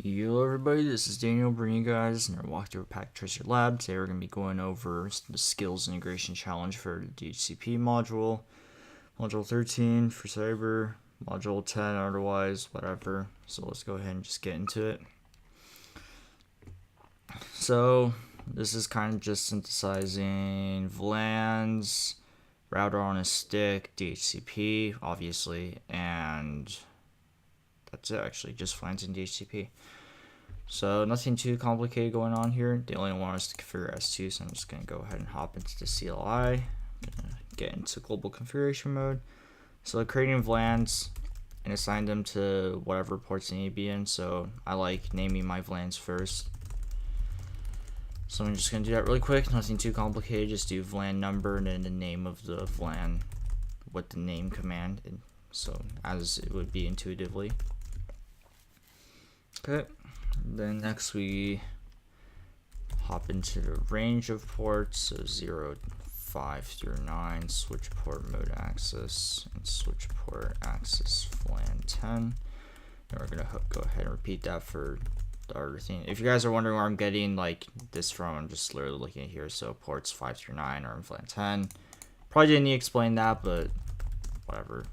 Yo everybody, this is Daniel bringing you guys another walkthrough of Packet Tracer Lab. Today we're going to be going over the skills integration challenge for the DHCP module. Module 13 for cyber, module 10 otherwise, whatever. So let's go ahead and just get into it. So this is kind of just synthesizing VLANs, router on a stick, DHCP obviously, and that's it actually, just VLANs and DHCP. So nothing too complicated going on here. They only want us to configure S2, so I'm just going to go ahead and hop into the CLI. I'm going to get into global configuration mode. So creating VLANs and assign them to whatever ports they need to be in. So I like naming my VLANs first. So I'm just going to do that really quick. Nothing too complicated. Just do VLAN number and then the name of the VLAN with the name command. And so as it would be intuitively. Okay. Then next we hop into the range of ports, so 0, 5 through 9, switch port mode access, and switch port access VLAN 10. And we're gonna go ahead and repeat that for the other thing. If you guys are wondering where I'm getting like this from, I'm just literally looking at here. So ports 5 through 9 are in VLAN 10. Probably didn't need to explain that, but whatever.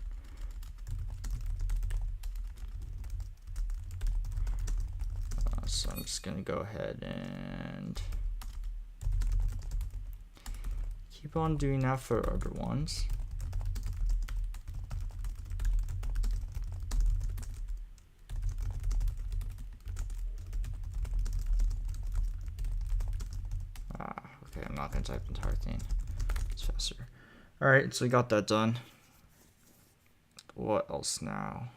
So I'm just gonna go ahead and keep on doing that for other ones. Okay, I'm not gonna type the entire thing. It's faster. Alright, so we got that done. What else now?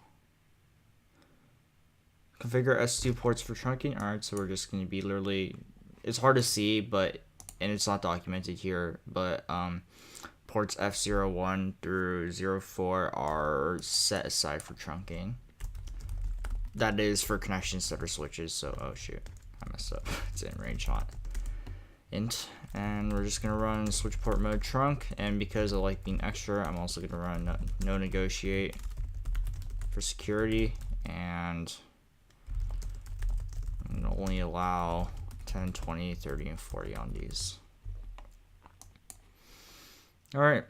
Configure S2 ports for trunking. Alright, so we're just going to be literally, it's hard to see, but, and it's not documented here, but ports F01 through 04 are set aside for trunking. That is for connections that are switches, so, oh shoot, I messed up. It's in range hot. Int, and we're just going to run switch port mode trunk, and because I like being extra, I'm also going to run no negotiate for security, and and only allow 10, 20, 30, and 40 on these. Alright,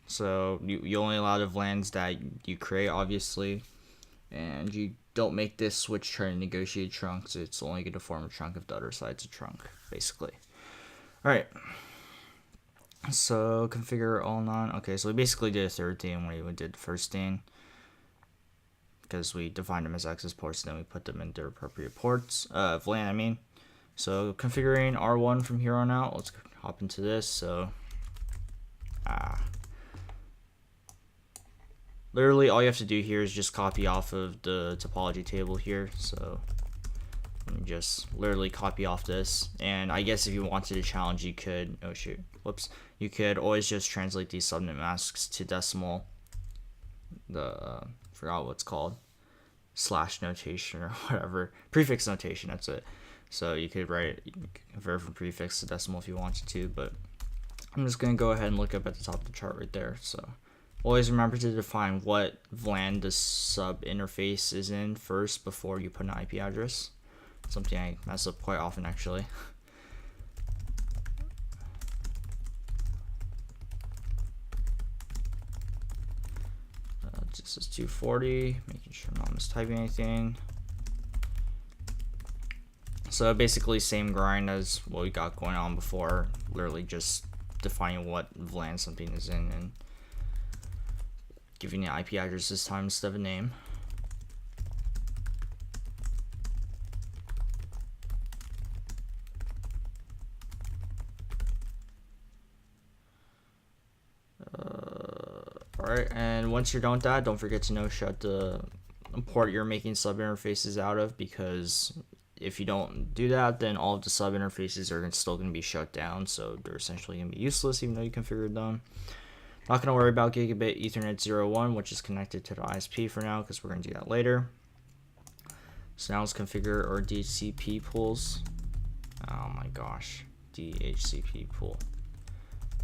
so you only allow the VLANs that you create, obviously, and you don't make this switch try to negotiate trunks. It's only going to form a trunk if the other side's a trunk, basically. Alright, so configure all non. Okay, so we basically did a third thing when we did the first thing, because we defined them as access ports, and then we put them in their appropriate ports, VLAN I mean. So configuring R1 from here on out, let's hop into this. So literally all you have to do here is just copy off of the topology table here. So let me just literally copy off this, and I guess if you wanted to challenge, you could, oh shoot, whoops, you could always just translate these subnet masks to decimal, forgot what it's called, slash notation or whatever, prefix notation, that's it. So you could write, you can convert from prefix to decimal if you wanted to, but I'm just going to go ahead and look up at the top of the chart right there. So always remember to define what VLAN the sub interface is in first before you put an IP address. Something I mess up quite often actually. This is 240, making sure I'm not mistyping anything. So basically same grind as what we got going on before, literally just defining what VLAN something is in and giving the IP address this time instead of a name. Alright, and once you're done with that, don't forget to shut the port you're making sub interfaces out of, because if you don't do that, then all of the sub interfaces are still going to be shut down, so they're essentially going to be useless even though you configured them. Not going to worry about gigabit Ethernet 01, which is connected to the ISP for now, because we're going to do that later. So now let's configure our DHCP pools. Oh my gosh, DHCP pool,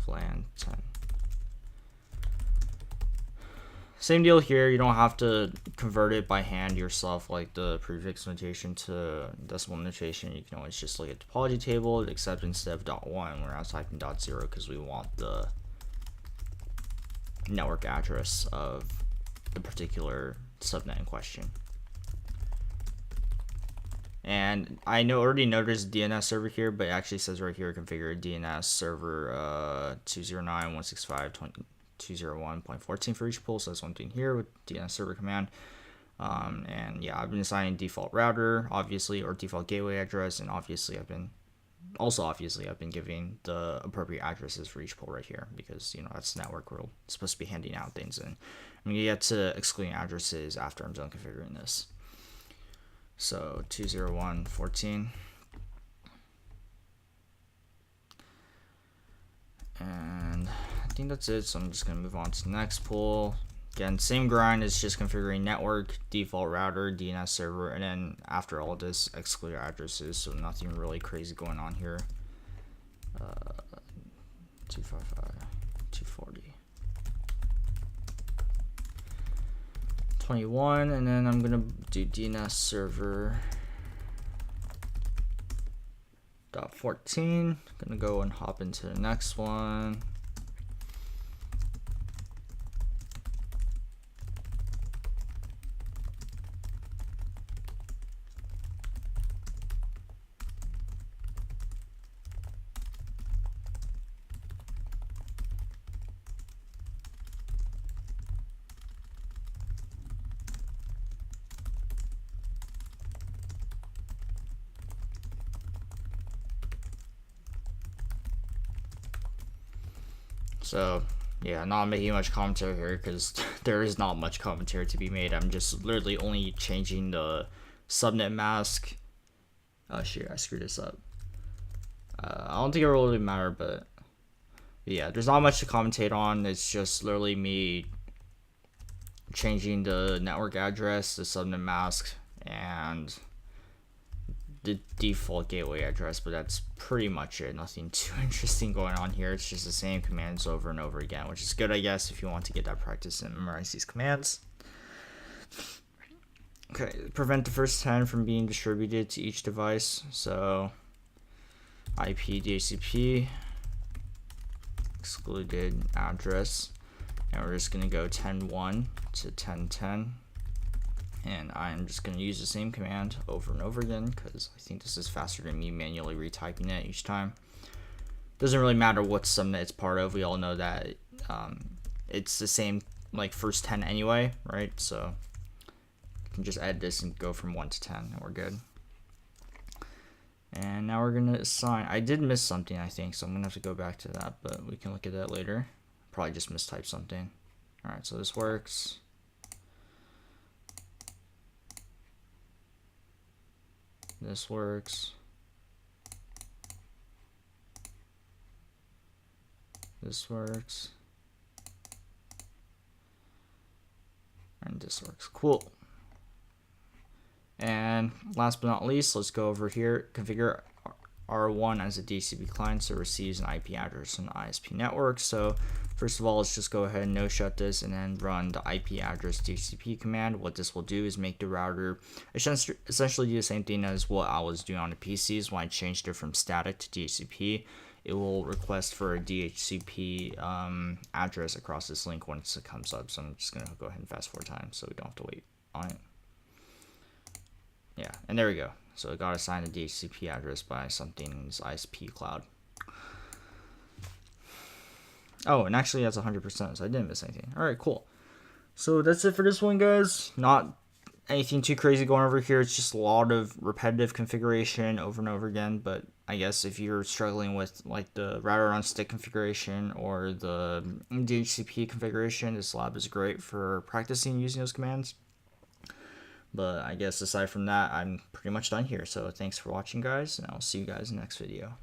VLAN 10. Same deal here. You don't have to convert it by hand yourself like the prefix notation to decimal notation. You can always just look at the topology table, except instead of .1, we're now typing .0 because we want the network address of the particular subnet in question. And I already noticed DNS server here, but it actually says right here configure DNS server 209.165.201.14 for each pool. So that's what I'm doing here with DNS server command. And yeah, I've been assigning default router, obviously, or default gateway address, and obviously I've been giving the appropriate addresses for each pool right here, because that's the network we're supposed to be handing out things in. I'm gonna get to excluding addresses after I'm done configuring this. So 201.14, and I think that's it. So I'm just gonna move on to the next pool. Again, same grind. It's just configuring network, default router, DNS server, and then after all this, exclude addresses. So nothing really crazy going on here. 255, 240. 21, and then I'm gonna do DNS server .14. Gonna go and hop into the next one. So yeah, not making much commentary here because there is not much commentary to be made. I'm just literally only changing the subnet mask. Oh shit, I screwed this up. I don't think it really matter, but yeah, there's not much to commentate on. It's just literally me changing the network address, the subnet mask, and the default gateway address, but that's pretty much it. Nothing too interesting going on here. It's just the same commands over and over again, which is good, I guess, if you want to get that practice and memorize these commands. Okay, prevent the first 10 from being distributed to each device. So IP DHCP excluded address, and we're just gonna go 10.1 to 10.10. And I'm just going to use the same command over and over again because I think this is faster than me manually retyping it each time. Doesn't really matter what subnet it's part of. We all know that it's the same like first 10 anyway, right? So you can just add this and go from 1 to 10 and we're good. And now we're going to assign. I did miss something, I think, so I'm going to have to go back to that, but we can look at that later. Probably just mistyped something. All right, so this works. This works. This works. And this works. Cool. And last but not least, let's go over here. Configure R1 as a DHCP client so it receives an IP address on the ISP network. So first of all, let's just go ahead and no shut this and then run the IP address DHCP command. What this will do is make the router essentially do the same thing as what I was doing on the PCs when I changed it from static to DHCP. It will request for a DHCP address across this link once it comes up. So I'm just going to go ahead and fast forward time so we don't have to wait on it. Yeah, and there we go. So it got assigned a DHCP address by something's ISP cloud. Oh, and actually that's 100%, so I didn't miss anything. All right, cool. So that's it for this one, guys. Not anything too crazy going over here. It's just a lot of repetitive configuration over and over again. But I guess if you're struggling with like the router on stick configuration or the DHCP configuration, this lab is great for practicing using those commands. But I guess aside from that, I'm pretty much done here. So thanks for watching, guys, and I'll see you guys in the next video.